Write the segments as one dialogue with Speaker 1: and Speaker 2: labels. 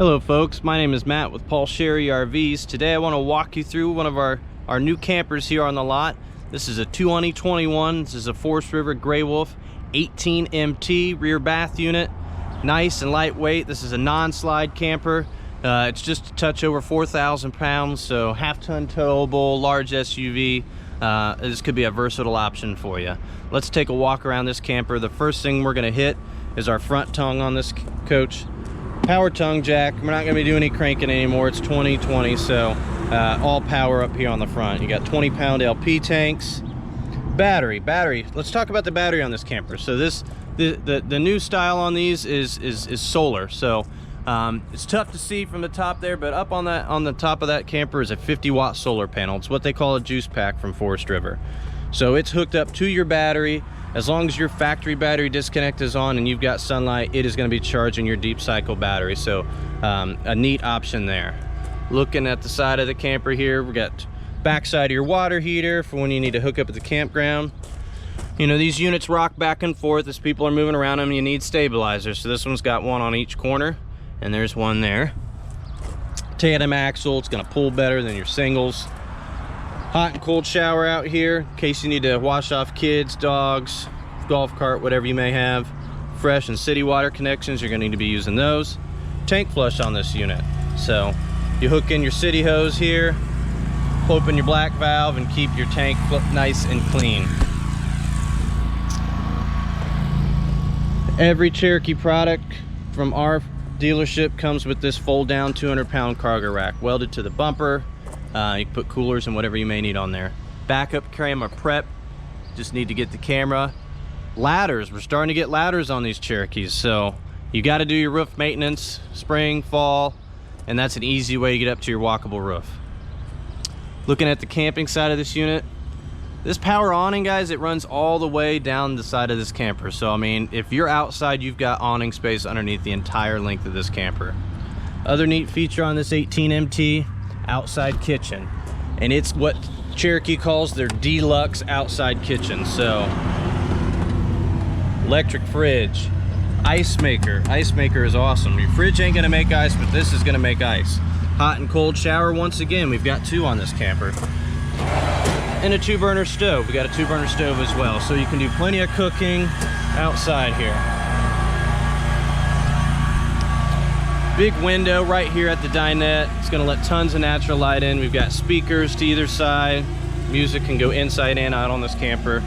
Speaker 1: Hello folks, my name is Matt with Paul Sherry RVs. Today I want to walk you through one of our new campers here on the lot. This is a 2021. This is a Forest River Grey Wolf 18 MT rear bath unit. Nice and lightweight. This is a non-slide camper. It's just a touch over 4,000 pounds, so half-ton towable, large SUV. This could be a versatile option for you. Let's take a walk around this camper. The first thing we're going to hit is our front tongue on this coach. Power tongue jack. We're not going to be doing any cranking anymore. It's 2020, so all power up here on the front. You got 20-pound LP tanks. Battery. Let's talk about the battery on this camper. So the new style on these is solar. So it's tough to see from the top there, but up on the top of that camper is a 50-watt solar panel. It's what they call a juice pack from Forest River. So it's hooked up to your battery. As long as your factory battery disconnect is on and you've got sunlight, it is going to be charging your deep cycle battery. So a neat option there. Looking at the side of the camper here, we got backside of your water heater for when you need to hook up at the campground. You know, these units rock back and forth as people are moving around them. You need stabilizers. So this one's got one on each corner, and there's one there. Tandem axle, it's going to pull better than your singles. Hot and cold shower out here in case you need to wash off kids, dogs, golf cart, whatever you may have. Fresh and city water connections, you're going to need to be using those. Tank flush on this unit. So you hook in your city hose here, open your black valve, and keep your tank nice and clean. Every Cherokee product from our dealership comes with this fold down 200-pound cargo rack welded to the bumper. You can put coolers and whatever you may need on there. Backup camera prep, just need to get the camera. Ladders, we're starting to get ladders on these Cherokees, so you got to do your roof maintenance, spring, fall, and that's an easy way to get up to your walkable roof. Looking at the camping side of this unit, this power awning, guys, it runs all the way down the side of this camper. So I mean, if you're outside, you've got awning space underneath the entire length of this camper. Other neat feature on this 18 MT, outside kitchen, and it's what Cherokee calls their Deluxe outside kitchen. So electric fridge, ice maker is awesome. Your fridge ain't gonna make ice, but this is gonna make ice. Hot and cold shower, once again, we've got two on this camper, and a 2-burner stove. We got a 2-burner stove as well, so you can do plenty of cooking outside here. Big window right here at the dinette. It's going to let tons of natural light in. We've got speakers to either side. Music can go inside and out on this camper.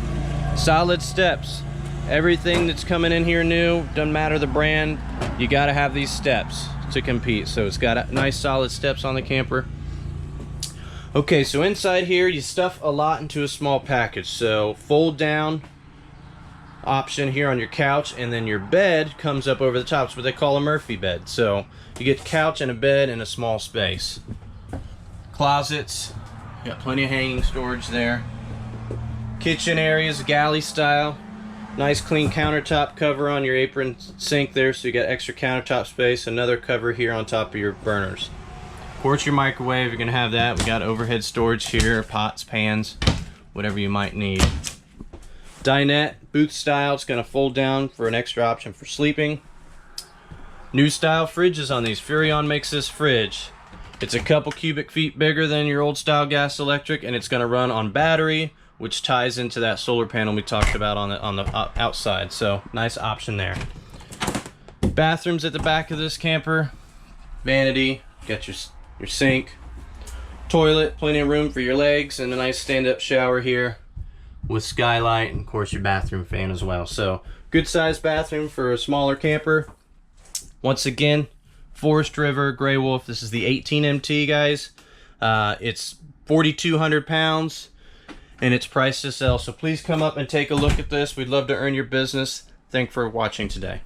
Speaker 1: Solid steps. Everything that's coming in here new, doesn't matter the brand, you got to have these steps to compete. So it's got nice solid steps on the camper. Okay, so inside here you stuff a lot into a small package. So fold down option here on your couch, and then your bed comes up over the top. It's what they call a Murphy bed. So you get the couch and a bed in a small space. Closets, got plenty of hanging storage there. Kitchen areas, galley style. Nice clean countertop cover on your apron sink there, so you got extra countertop space. Another cover here on top of your burners. Of course, your microwave, you're gonna have that. We got overhead storage here, pots, pans, whatever you might need. Dinette, booth style, it's going to fold down for an extra option for sleeping. New style fridges on these. Furrion makes this fridge. It's a couple cubic feet bigger than your old style gas electric, and it's going to run on battery, which ties into that solar panel we talked about on the outside. So nice option there. Bathrooms at the back of this camper. Vanity, got your sink, toilet, plenty of room for your legs, and a nice stand-up shower here with skylight, and of course your bathroom fan as well. So good sized bathroom for a smaller camper. Once again, Forest River Grey Wolf. This is the 18 MT, guys. It's 4,200 pounds and it's priced to sell. So please come up and take a look at this. We'd love to earn your business. Thanks for watching today.